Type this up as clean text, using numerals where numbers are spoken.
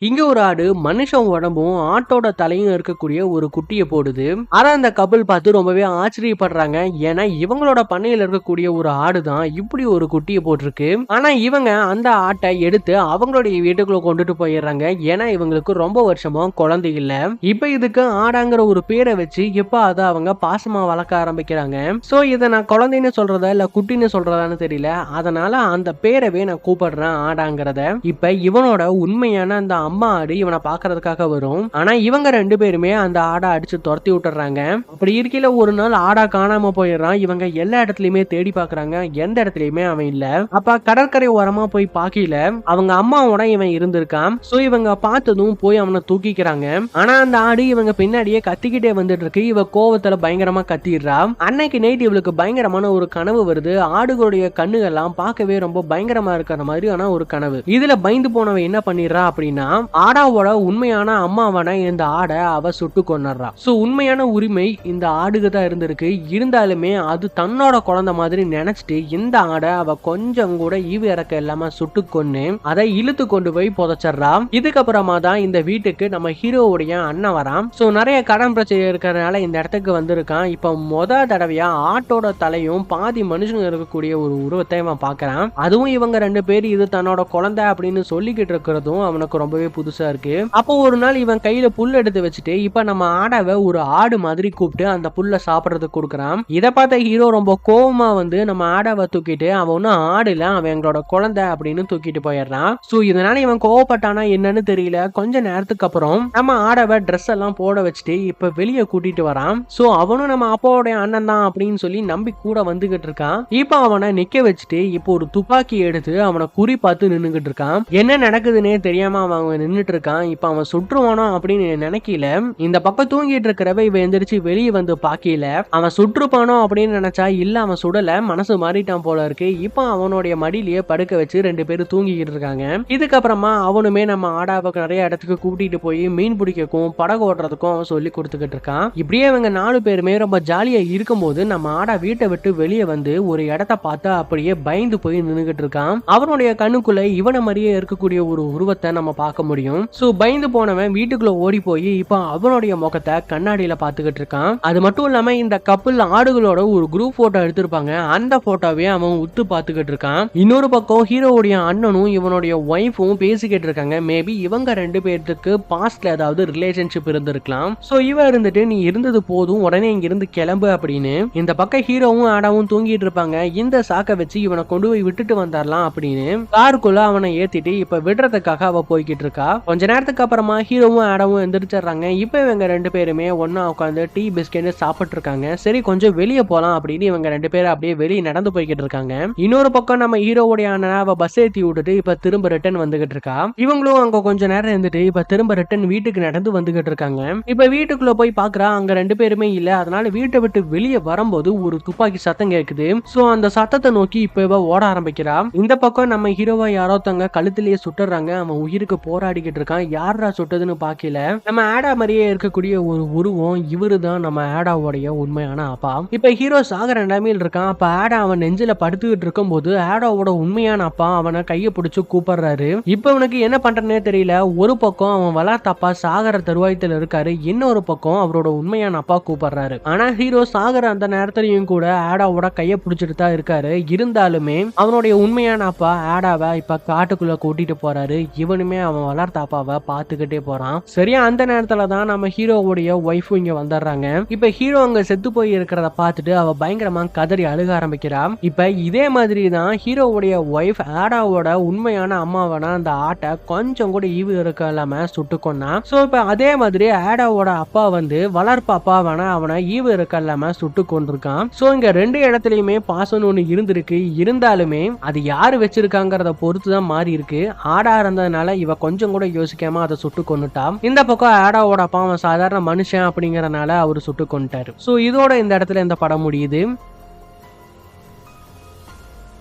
இங்க ஒரு ஆடு மனுஷன் உடம்பும் ஆட்டோட தலையும் இருக்கக்கூடிய ஒரு குட்டியை போடுது. ஆனா அந்த கப்பல் பார்த்து ரொம்பவே ஆச்சரியப்படுறாங்க. ஏன்னா இவங்களோட பண்ணையில இருக்கக்கூடிய ஒரு ஆடு தான் இப்படி ஒரு குட்டியை போட்டிருக்கு. ஆனா இவங்க அந்த ஆட்டை எடுத்து அவங்களுடைய வீட்டுக்குள்ள கொண்டுட்டு போயிடுறாங்க. ஏன்னா இவங்களுக்கு ரொம்ப வருஷமா குழந்தை இல்ல. இப்ப இதுக்கு ஆடாங்கிற ஒரு பேரை வச்சு இப்ப அதை அவங்க பாசமா வளர்க்க ஆரம்பிக்கிறாங்க. சோ இதை நான் குழந்தைன்னு சொல்றதா இல்ல குட்டின்னு சொல்றதான்னு தெரியல. அதனால அந்த பேரவே நான் கூப்பிடுறேன் ஆடாங்கிறத. இப்ப இவனோட உண்மையான அந்த அம்மா ஆடு இவனை பாக்குறதுக்காக வரும். ஆனா இவங்க ரெண்டு பேருமே அந்த ஆடை அடிச்சு துரத்தி விட்டுறாங்க. அப்படி இருக்கையில ஒரு நாள் ஆடா காணாம போயிடுறான். இவங்க எல்லா இடத்துலயுமே தேடி பாக்குறாங்க. எந்த இடத்துலயுமே அவன் இல்ல. அப்ப கடற்கரை ஓரமா போய் பாக்கல அவங்க அம்மாவோட இவன் இருந்திருக்கான். சோ இவங்க பார்த்ததும் போய் அவனை தூக்கிக்கிறாங்க. ஆனா அந்த ஆடு இவங்க பின்னாடியே கத்திக்கிட்டே வந்துட்டு இருக்கு. இவ கோவத்துல பயங்கரமா கத்திடுறா. அன்னைக்கு நைட் இவளுக்கு பயங்கரமான ஒரு கனவு வருது. ஆடுகளுடைய கண்ணுகள்லாம் பார்க்கவே ரொம்ப பயங்கரமா இருக்கிற மாதிரியான ஒரு கனவு. இதுல பயந்து போனவன் என்ன பண்ணிடுறா அப்படின்னா ஆடாவோட உண்மையான அம்மாவான இந்த ஆடை அவ சுட்டு கொண்டுறா. சோ உண்மையான உரிமை இந்த ஆடுக்கு தான் இருந்திருக்கு. இருந்தாலுமே அது தன்னோட குழந்தை மாதிரி நினைச்சிட்டு இந்த ஆடை அவ கொஞ்சம் கூட ஈவு இறக்க இல்லாம சுட்டு கொன்னு அதை இழுத்து கொண்டு போய் புதைச்சிடறா. இதுக்கப்புறமா தான் இந்த வீட்டுக்கு நம்ம ஹீரோவுடைய அண்ணன் வரான். சோ நிறைய கடன் பிரச்சனை இருக்கிறதுனால இந்த இடத்துக்கு வந்திருக்கான். இப்ப தடவையா ஆட்டோட தலையும் பாதி மனுஷங்க இருக்கக்கூடிய ஒரு உருவத்தை அவன் பாக்குறான். அதுவும் இவங்க ரெண்டு பேர் இது தன்னோட குழந்தை அப்படின்னு சொல்லிக்கிட்டு இருக்கிறதும் அவனுக்கு ரொம்பவே புதுசா இருக்கு. அப்போ ஒரு நாள் இவன் கையில புல் எடுத்து வச்சுட்டு இப்ப நம்ம ஆடாவை ஒரு ஆடு மாதிரி கூப்பிட்டு அந்த புல்ல சாப்பிடறதுக்கு கொடுக்குறான். இதை பார்த்த ஹீரோ ரொம்ப கோவமா வந்து நம்ம ஆடாவை தூக்கிட்டு அவன் ஒன்னும் ஆடு இல்ல அவன் எங்களோட குழந்தை அப்படின்னு தூக்கிட்டு போயிடுறான். சோ இதனால இவன் கோவப்பட்டானா என்னன்னு தெரியல. கொஞ்ச நேரத்துக்கு அப்புறம் நம்ம ஆடாவை ட்ரெஸ் எல்லாம் போட வச்சுட்டு இப்ப வெளியே கூட்டிட்டு வரான். சோ அவனும் நம்ம அப்பாவோட அண்ணன் தான் அப்படின்னு சொல்லி நம்பி கூட வந்துகிட்டு இருக்கான். இப்ப அவனை நிக்க வச்சுட்டு இப்போ ஒரு துப்பாக்கி எடுத்து அவனை குறி பார்த்து நின்னுகிட்டு இருக்கான். என்ன நடக்குதுன்னே தெரியாம அவன் நின்னுட்டு இருக்கான். இப்ப அவன் சுற்றுவானோ அப்படின்னு நினைக்கல. இந்த பக்கம் தூங்கிட்டு இருக்கிறவ இவ எந்திரிச்சு வெளியே வந்து பாக்கல. அவன் சுற்றுப்பானோ அப்படின்னு நினைச்சா இல்ல அவன் சுடல. மனசு மாறிட்டான் போல இருக்கு. இப்ப அவனுடைய மடியிலேயே படுக்க வச்சு ரெண்டு பேரும் தூங்கிக்கிட்டு இருக்காங்க. இதுக்கப்புறமா அவனுமே நம்ம ஆடாவுக்கு நிறைய இடத்துக்கு கூட்டிட்டு போய் மீன் பிடிக்கும் படகு ஓட்டுறதுக்கும் அவன் சொல்லி கொடுத்துக்கிட்டு இருக்கான். இப்படியே அவங்க 4 பேருமே ரொம்ப ஜாலியா இருக்கும்போது நம்ம ஆடா வீட்டை விட்டு வெளியே வந்து ஒரு இடத்த பார்த்தா அப்படியே பயந்து போய் நின்னுகிட்டு இருக்கான். அவனுடைய கண்ணுக்குள்ள இவனை மாதிரியே இருக்கக்கூடிய ஒரு உருவத்தை நம்ம பார்க்க முடியும். சோ பயந்து போனவன் வீட்டுக்குள்ள ஓடி போய் இப்ப அவனுடைய முகத்தை கண்ணாடியில பாத்துக்கிட்டு இருக்கான். அது மட்டும் இல்லாம இந்த கப்பல் ஆடுகளோட ஒரு குரூப் போட்டோ எடுத்திருப்பாங்க. அந்த போட்டோவே அவன் உத்து பாத்துக்கிட்டு இருக்கான். இன்னொரு பக்கம் ஹீரோவுடைய அண்ணனும் இவனுடைய ஒய்ஃபும் பேசிக்கிட்டு இருக்காங்க. மேபி இவங்க ரெண்டு பேருக்கு பாஸ்ட்ல ஏதாவது ரிலேஷன்ஷிப் இருந்திருக்கலாம். சோ இவ இருந்துட்டு நீ இருந்தது போதும் உடனே இங்க இருந்து கிளம்பு அப்படின்னு இந்த பக்கம் ஹீரோவும் ஆடாவும் தூங்கிட்டு இருப்பாங்க. இந்த சாக்க வச்சு இவனை கொண்டு போய் விட்டுட்டு வந்தாரலாம் அப்படின்னு காருக்குள்ள அவனை ஏத்திட்டு இப்ப விடுறதுக்காக அவ போய்கிட்டு இருக்கா. கொஞ்ச நேரத்துக்கு அப்புறமா ஹீரோவும் ஆடாவும் எந்திரிச்சிடுறாங்க. இப்ப இவங்க ரெண்டு பேருமே ஒன்னா உட்காந்து டீ பிஸ்கெட் சாப்பிட்டு இருக்காங்க. சரி கொஞ்சம் வெளியே போலாம் அப்படின்னு இவங்க ரெண்டு பேரும் அப்படியே வெளியே நடந்து போய்கிட்டு இருக்காங்க. இன்னொரு பக்கம் நம்ம ஹீரோவுடைய அண்ணன் அவ பஸ் ஏத்தி விட்டுட்டு இப்ப திரும்ப ரிட்டர்ன் வந்துகிட்டு இருக்கா. இவங்களும் அங்க கொஞ்ச நேரம் இருந்துட்டு இப்ப திரும்ப ரிட்டர்ன் வீட்டுக்கு நடந்து வந்துகிட்டு இருக்காங்க. இப்ப வீட்டுக்குள்ள போய் பாக்குறா அங்க ரெண்டு பேருமே இல்ல. அதனால வீட்டை விட்டு வெளியே வரும்போது ஒரு துப்பாக்கி சத்தம் கேக்குது. சோ அந்த சத்தத்தை நோக்கி இப்ப இவ ஓட ஆரம்பிக்கிறா. இந்த பக்கம் நம்ம ஹீரோவா யாரோ தங்க கழுத்திலேயே சுட்டுறாங்க. அவன் உயிருக்கு போராடிக்கிட்டு இருக்கான். யாரா சுட்டதுன்னு பாக்கல. நம்ம ஆடா மாதிரியே இருக்கக்கூடிய ஒரு உருவம் இவரு தான் நம்ம ஆடாவோடைய உண்மையான அப்பா. இப்ப ஹீரோ சாகர நிலைமையில் இருக்கான். அப்ப ஆடா அவன் நெஞ்சில படுத்துக்கிட்டு இருக்கும் போது ஆடாவோட உண்மையான அப்பா அவனை கையை பிடிச்சு கூப்பிடுறாரு. இப்ப அவனுக்கு என்ன பண்றனே தெரியல. ஒரு பக்கம் அவன் வளர்த்த அப்பா சாகர தருவாயத்துல இருக்காரு. இன்னொரு பக்கம் அவரோட உண்மையான அப்பா கூப்பிடுறாரு. ஆனா ஹீரோ சாகர அந்த நேரத்திலையும் கூட ஆடாவோட கையை பிடிச்சிட்டு தான் இருக்காரு. இருந்தாலுமே அவனுடைய உண்மையான அப்பா ஆடாவை இப்ப காட்டுக்குள்ள கூட்டிட்டு போறாரு. இவனுமே அவன் வளர்த்த அப்பாவை பாத்துக்கிட்டே போறான். சரியா அந்த நேரத்துல தான் நம்ம ஹீரோவுடைய ஒய்ஃப் இங்க வந்துடுறாங்க. இப்ப ஹீரோ அங்க செத்து போய் இருக்கிறத பார்த்துட்டு அவ பயங்கரமா கதறி அழுக ஆரம்பிக்கிறா. இப்ப இதே மாதிரி தான் ஹீரோவுடைய ஒய்ஃப் ஆடாவோட உண்மையான அம்மாவான அந்த ஆட்டை கொஞ்சம் கூட ஈவு இருக்க இல்லாம சுட்டு கொண்டா. சோ இப்ப அதே மாதிரி ஆடாவோட அப்பா வந்து வளர்ப்பு அப்பாவான அவனை ஈவு இருக்க இல்லாம சுட்டு கொண்டிருக்கான். சோ இங்க ரெண்டு இடத்துலயுமே பாசம் ஒண்ணு இருந்திருக்கு. இருந்தாலுமே அது யாரு வச்சிருக்காங்கிறத பொறுத்து தான் மாறி இருக்கு. ஆடா இருந்ததுனால இவ கொஞ்சம் கூட யோசிக்காம அதை சுட்டு கொண்டுட்டா. இந்த பக்கம் ஆடாவோட அப்பா அவன் சாதாரண மனுஷன் அப்படிங்கறதுனால அவரு சுட்டு கொண்டுட்டாரு. சோ இதோட இந்த இடத்துல இந்த படம் முடியுது.